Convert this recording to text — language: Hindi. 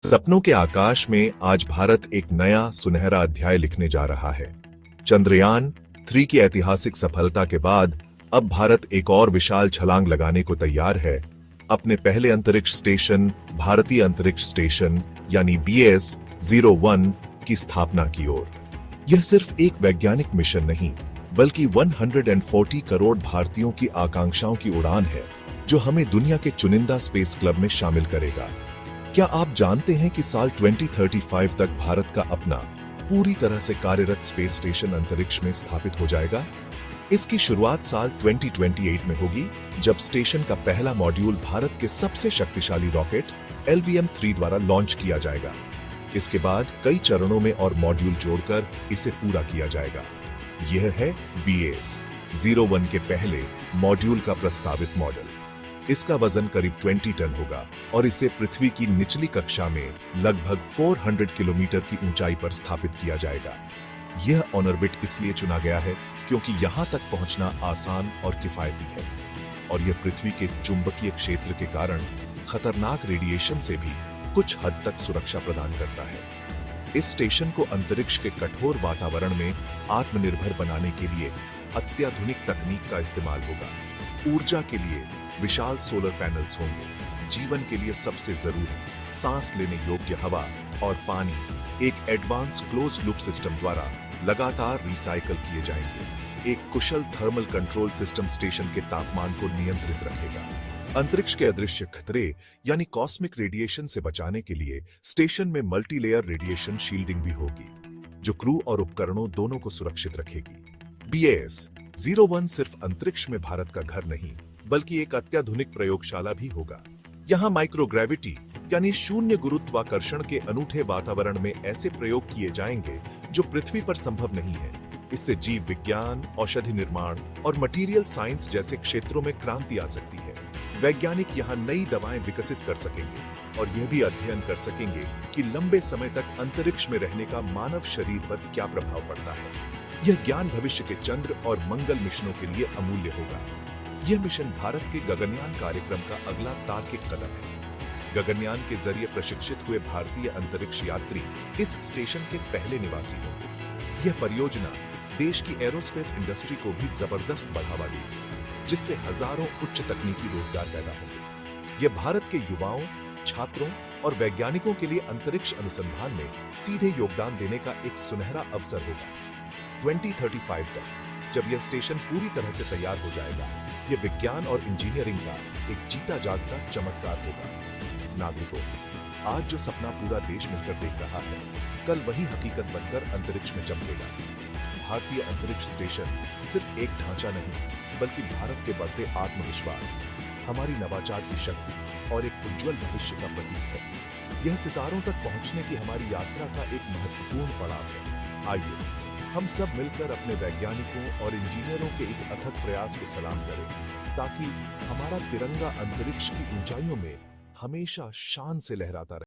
सपनों के आकाश में आज भारत एक नया सुनहरा अध्याय लिखने जा रहा है। चंद्रयान 3 की ऐतिहासिक सफलता के बाद अब भारत एक और विशाल छलांग लगाने को तैयार है, अपने पहले अंतरिक्ष स्टेशन भारतीय अंतरिक्ष स्टेशन यानी BS-01 की स्थापना की ओर। यह सिर्फ एक वैज्ञानिक मिशन नहीं, बल्कि 140 करोड़ भारतीयों की आकांक्षाओं की उड़ान है, जो हमें दुनिया के चुनिंदा स्पेस क्लब में शामिल करेगा। क्या आप जानते हैं कि साल 2035 तक भारत का अपना पूरी तरह से कार्यरत स्पेस स्टेशन अंतरिक्ष में स्थापित हो जाएगा? इसकी शुरुआत साल 2028 में होगी, जब स्टेशन का पहला मॉड्यूल भारत के सबसे शक्तिशाली रॉकेट LVM-3 द्वारा लॉन्च किया जाएगा। इसके बाद कई चरणों में और मॉड्यूल जोड़कर इसे पूरा किया जाएगा। यह है BS-01 के पहले मॉड्यूल का प्रस्तावित मॉडल। इसका वजन करीब 20 टन होगा और इसे पृथ्वी की निचली कक्षा में लगभग 400 किलोमीटर की ऊंचाई पर स्थापित किया जाएगा। यह ऑनऑर्बिट इसलिए चुना गया है क्योंकि यहां तक पहुंचना आसान और किफायती है, और यह पृथ्वी के चुंबकीय क्षेत्र के कारण खतरनाक रेडिएशन से भी कुछ हद तक सुरक्षा प्रदान करता है। इस स्टेशन को अंतरिक्ष के कठोर वातावरण में आत्मनिर्भर बनाने के लिए अत्याधुनिक तकनीक का इस्तेमाल होगा। ऊर्जा के लिए विशाल सोलर पैनल्स होंगे, जीवन के लिए सबसे जरूरी सांस लेने योग्य हवा और पानी एक एडवांस क्लोज लूप सिस्टम द्वारा लगातार रिसाइकल किए जाएंगे। एक कुशल थर्मल कंट्रोल सिस्टम स्टेशन के तापमान को नियंत्रित रखेगा। अंतरिक्ष के अदृश्य खतरे यानी कॉस्मिक रेडिएशन से बचाने के लिए स्टेशन में मल्टीलेयर रेडिएशन शील्डिंग भी होगी, जो क्रू और उपकरणों दोनों को सुरक्षित रखेगी। BS-01 सिर्फ अंतरिक्ष में भारत का घर नहीं, बल्कि एक अत्याधुनिक प्रयोगशाला भी होगा। यहाँ माइक्रोग्रेविटी यानी शून्य गुरुत्वाकर्षण के अनूठे वातावरण में ऐसे प्रयोग किए जाएंगे जो पृथ्वी पर संभव नहीं है। इससे जीव विज्ञान, औषधि निर्माण और मटेरियल साइंस जैसे क्षेत्रों में क्रांति आ सकती है। वैज्ञानिक यहाँ नई दवाएं विकसित कर सकेंगे और यह भी अध्ययन कर सकेंगे कि लंबे समय तक अंतरिक्ष में रहने का मानव शरीर पर क्या प्रभाव पड़ता है। यह ज्ञान भविष्य के चंद्र और मंगल मिशनों के लिए अमूल्य होगा। यह मिशन भारत के गगनयान कार्यक्रम का अगला तार्किक कदम है। गगनयान के जरिए प्रशिक्षित हुए भारतीय अंतरिक्ष यात्री इस स्टेशन के पहले निवासी होंगे। यह परियोजना देश की एरोस्पेस इंडस्ट्री को भी जबरदस्त बढ़ावा देगी, जिससे हजारों उच्च तकनीकी रोजगार पैदा होंगे। यह भारत के युवाओं, छात्रों और वैज्ञानिकों के लिए अंतरिक्ष अनुसंधान में सीधे योगदान देने का एक सुनहरा अवसर होगा। 2035 तक जब यह स्टेशन पूरी तरह से तैयार हो जाएगा, यह विज्ञान और इंजीनियरिंग का एक जीता जागता चमत्कार होगा। नागरिकों, आज जो सपना पूरा देश मिलकर देख रहा है, कल वही हकीकत बनकर अंतरिक्ष में चमकेगा। भारतीय अंतरिक्ष स्टेशन सिर्फ एक ढांचा नहीं, बल्कि भारत के बढ़ते आत्मविश्वास, हमारी नवाचार की शक्ति और एक उज्जवल भविष्य का प्रतीक है। यह सितारों तक पहुंचने की हमारी यात्रा का एक महत्वपूर्ण पड़ाव है। आइए हम सब मिलकर अपने वैज्ञानिकों और इंजीनियरों के इस अथक प्रयास को सलाम करें, ताकि हमारा तिरंगा अंतरिक्ष की ऊंचाइयों में हमेशा शान से लहराता रहे।